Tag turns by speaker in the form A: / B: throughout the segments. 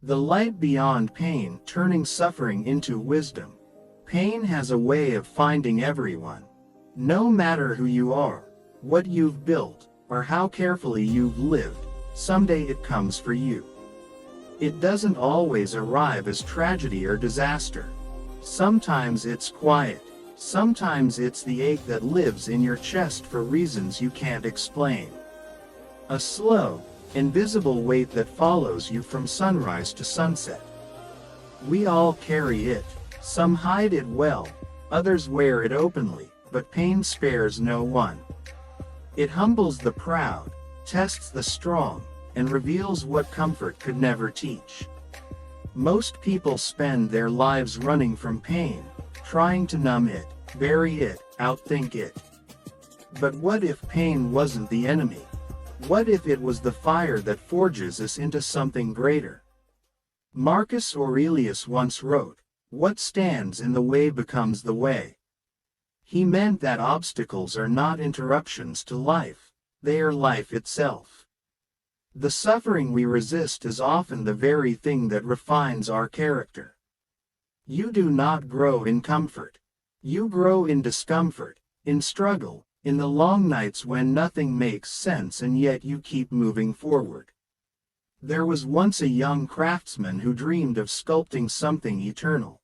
A: The light beyond pain, turning suffering into wisdom. Pain has a way of finding everyone. No matter who you are, what you've built, or how carefully you've lived, someday it comes for you. It doesn't always arrive as tragedy or disaster. Sometimes it's quiet. Sometimes it's the ache that lives in your chest for reasons you can't explain. A slow, invisible weight that follows you from sunrise to sunset. We all carry it. Some hide it well, others wear it openly, but pain spares no one. It humbles the proud, tests the strong, and reveals what comfort could never teach. Most people spend their lives running from pain, trying to numb it, bury it, outthink it. But what if pain wasn't the enemy? What if it was the fire that forges us into something greater? Marcus Aurelius once wrote, "What stands in the way becomes the way." He meant that obstacles are not interruptions to life, they are life itself. The suffering we resist is often the very thing that refines our character. You do not grow in comfort. You grow in discomfort, in struggle, in the long nights when nothing makes sense and yet you keep moving forward. There was once a young craftsman who dreamed of sculpting something eternal.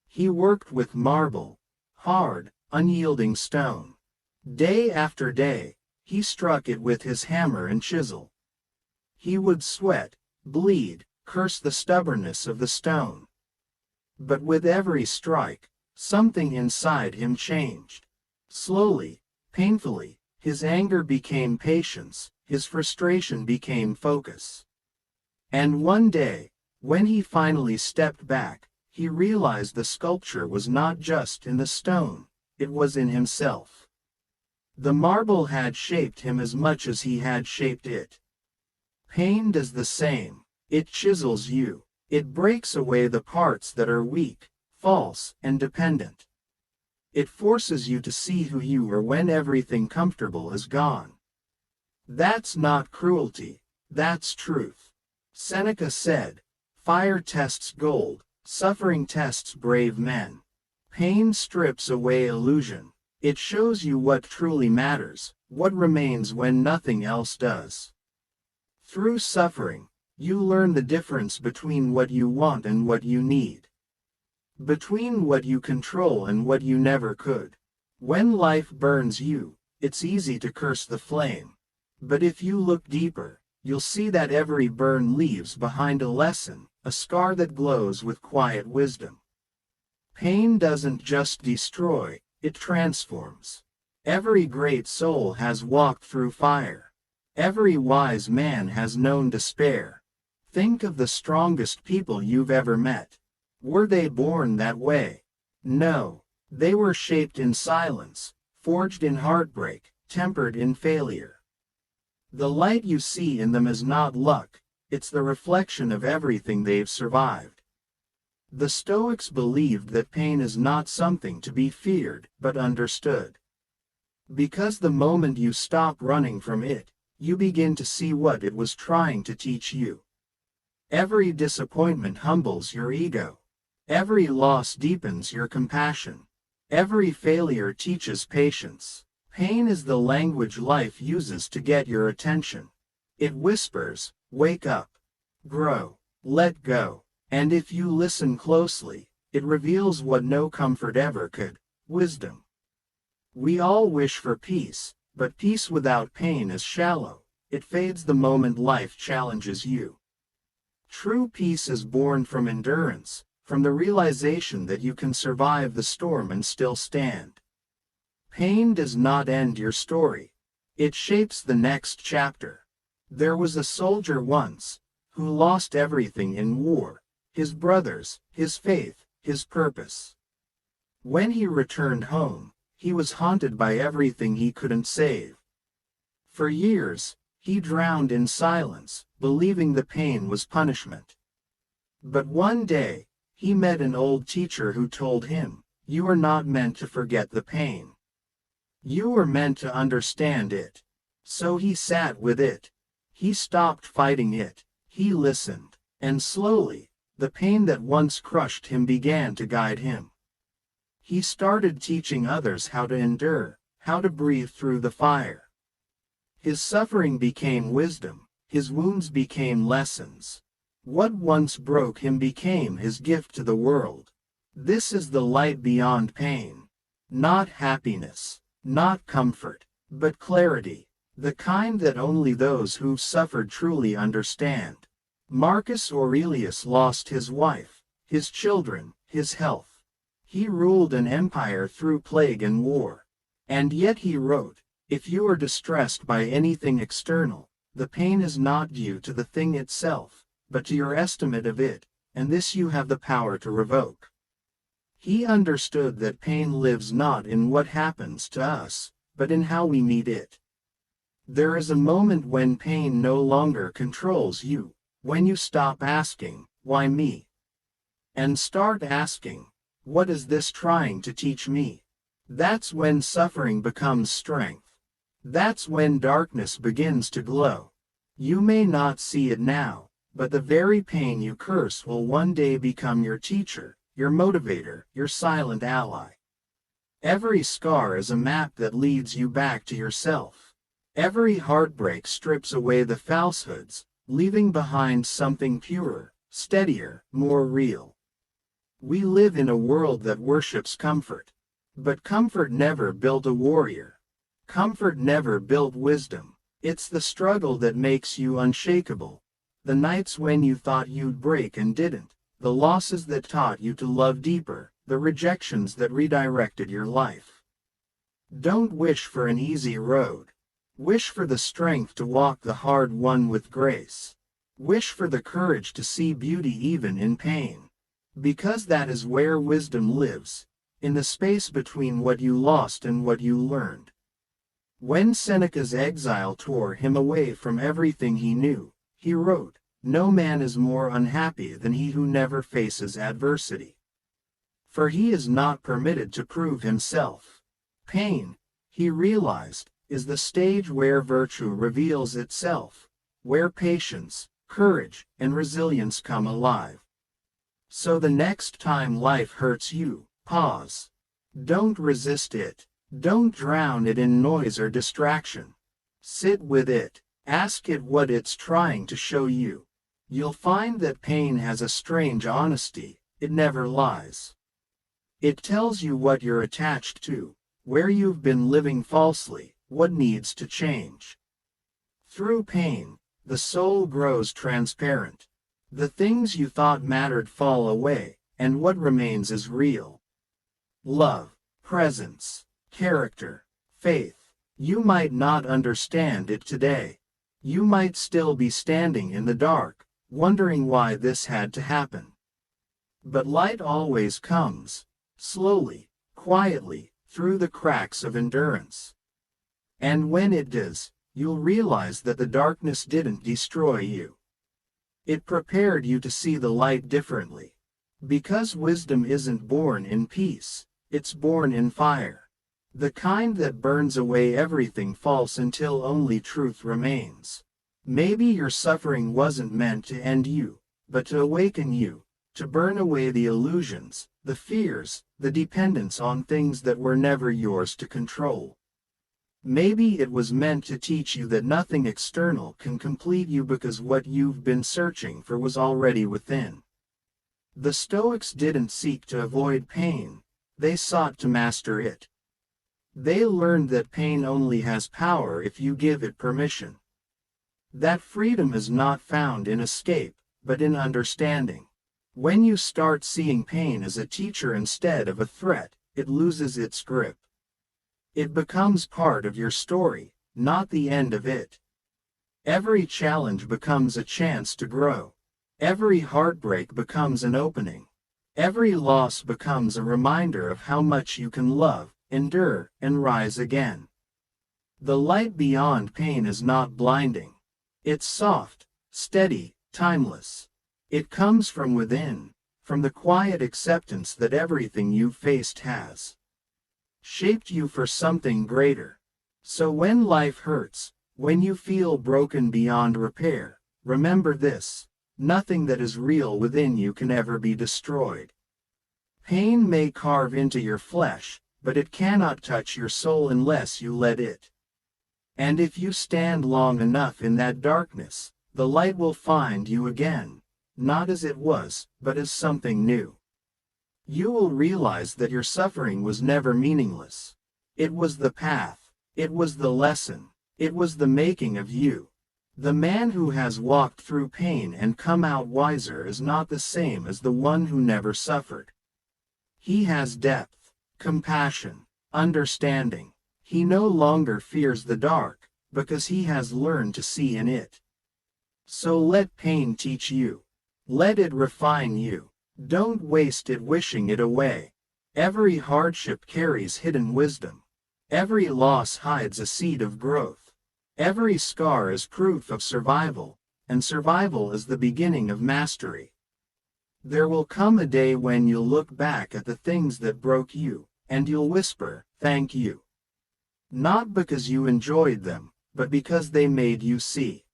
A: He worked with marble, hard, unyielding stone. Day after day, he struck it with his hammer and chisel. He would sweat, bleed, curse the stubbornness of the stone. But with every strike, something inside him changed. Slowly, painfully, his anger became patience, his frustration became focus. And one day, when he finally stepped back, he realized the sculpture was not just in the stone, it was in himself. The marble had shaped him as much as he had shaped it. Pain does the same. It chisels you. It breaks away the parts that are weak, false, and dependent. It forces you to see who you are when everything comfortable is gone. That's not cruelty, that's truth. Seneca said, "Fire tests gold, suffering tests brave men." Pain strips away illusion. It shows you what truly matters, what remains when nothing else does. Through suffering, you learn the difference between what you want and what you need. Between what you control and what you never could. When life burns you, it's easy to curse the flame. But if you look deeper, you'll see that every burn leaves behind a lesson, a scar that glows with quiet wisdom. Pain doesn't just destroy, it transforms. Every great soul has walked through fire. Every wise man has known despair. Think of the strongest people you've ever met. Were they born that way? No. They were shaped in silence, forged in heartbreak, tempered in failure. The light you see in them is not luck, it's the reflection of everything they've survived. The Stoics believed that pain is not something to be feared, but understood. Because the moment you stop running from it, you begin to see what it was trying to teach you. Every disappointment humbles your ego. Every loss deepens your compassion. Every failure teaches patience. Pain is the language life uses to get your attention. It whispers, "Wake up. Grow. Let go." And if you listen closely, it reveals what no comfort ever could: wisdom. We all wish for peace, but peace without pain is shallow. It fades the moment life challenges you. True peace is born from endurance, from the realization that you can survive the storm and still stand. Pain does not end your story. It shapes the next chapter. There was a soldier once, who lost everything in war: his brothers, his faith, his purpose. When he returned home, he was haunted by everything he couldn't save. For years, he drowned in silence, believing the pain was punishment. But one day, he met an old teacher who told him, "You are not meant to forget the pain. You were meant to understand it." So he sat with it. He stopped fighting it. He listened. And slowly, the pain that once crushed him began to guide him. He started teaching others how to endure, how to breathe through the fire. His suffering became wisdom, his wounds became lessons. What once broke him became his gift to the world. This is the light beyond pain. Not happiness, not comfort, but clarity, the kind that only those who've suffered truly understand. Marcus Aurelius lost his wife, his children, his health. He ruled an empire through plague and war. And yet he wrote, "If you are distressed by anything external, the pain is not due to the thing itself, but to your estimate of it, and this you have the power to revoke." He understood that pain lives not in what happens to us, but in how we meet it. There is a moment when pain no longer controls you, when you stop asking, "Why me?" and start asking, "What is this trying to teach me?" That's when suffering becomes strength. That's when darkness begins to glow. You may not see it now, but the very pain you curse will one day become your teacher, your motivator, your silent ally. Every scar is a map that leads you back to yourself. Every heartbreak strips away the falsehoods, leaving behind something purer, steadier, more real. We live in a world that worships comfort. But comfort never built a warrior. Comfort never built wisdom. It's the struggle that makes you unshakable. The nights when you thought you'd break and didn't. The losses that taught you to love deeper. The rejections that redirected your life. Don't wish for an easy road. Wish for the strength to walk the hard one with grace. Wish for the courage to see beauty even in pain. Because that is where wisdom lives, in the space between what you lost and what you learned. When Seneca's exile tore him away from everything he knew, he wrote, "No man is more unhappy than he who never faces adversity. For he is not permitted to prove himself." Pain, he realized, is the stage where virtue reveals itself, where patience, courage, and resilience come alive. So the next time life hurts you, pause. Don't resist it. Don't drown it in noise or distraction. Sit with it. Ask it what it's trying to show you. You'll find that pain has a strange honesty. It never lies. It tells you what you're attached to, where you've been living falsely, what needs to change. Through pain, the soul grows transparent. The things you thought mattered fall away, and what remains is real. Love, presence, character, faith. You might not understand it today. You might still be standing in the dark, wondering why this had to happen. But light always comes, slowly, quietly, through the cracks of endurance. And when it does, you'll realize that the darkness didn't destroy you. It prepared you to see the light differently. Because wisdom isn't born in peace, it's born in fire. The kind that burns away everything false until only truth remains. Maybe your suffering wasn't meant to end you, but to awaken you, to burn away the illusions, the fears, the dependence on things that were never yours to control. Maybe it was meant to teach you that nothing external can complete you because what you've been searching for was already within. The Stoics didn't seek to avoid pain, they sought to master it. They learned that pain only has power if you give it permission. That freedom is not found in escape, but in understanding. When you start seeing pain as a teacher instead of a threat, it loses its grip. It becomes part of your story, not the end of it. Every challenge becomes a chance to grow. Every heartbreak becomes an opening. Every loss becomes a reminder of how much you can love, endure, and rise again. The light beyond pain is not blinding. It's soft, steady, timeless. It comes from within, from the quiet acceptance that everything you've faced has shaped you for something greater. So when life hurts, when you feel broken beyond repair, remember this: Nothing that is real within you can ever be destroyed. Pain may carve into your flesh, but it cannot touch your soul unless you let it. And if you stand long enough in that darkness, the light will find you again, not as it was, but as something new. You will realize that your suffering was never meaningless. It was the path. It was the lesson. It was the making of you. The man who has walked through pain and come out wiser is not the same as the one who never suffered. He has depth, compassion, understanding. He no longer fears the dark, because he has learned to see in it. So let pain teach you. Let it refine you. Don't waste it wishing it away. Every hardship carries hidden wisdom. Every loss hides a seed of growth. Every scar is proof of survival, and survival is the beginning of mastery. There will come a day when you'll look back at the things that broke you, and you'll whisper, "Thank you." Not because you enjoyed them, but because they made you see.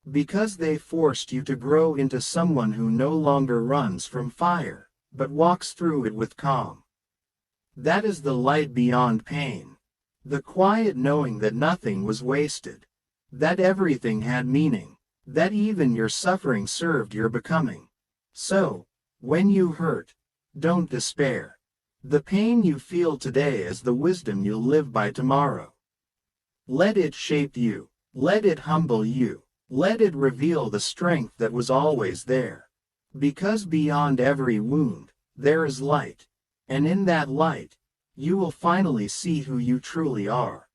A: Because they forced you to grow into someone who no longer runs from fire, but walks through it with calm. That is the light beyond pain. The quiet knowing that nothing was wasted. That everything had meaning. That even your suffering served your becoming. So, when you hurt, don't despair. The pain you feel today is the wisdom you'll live by tomorrow. Let it shape you. Let it humble you. Let it reveal the strength that was always there. Because beyond every wound, there is light. And in that light, you will finally see who you truly are.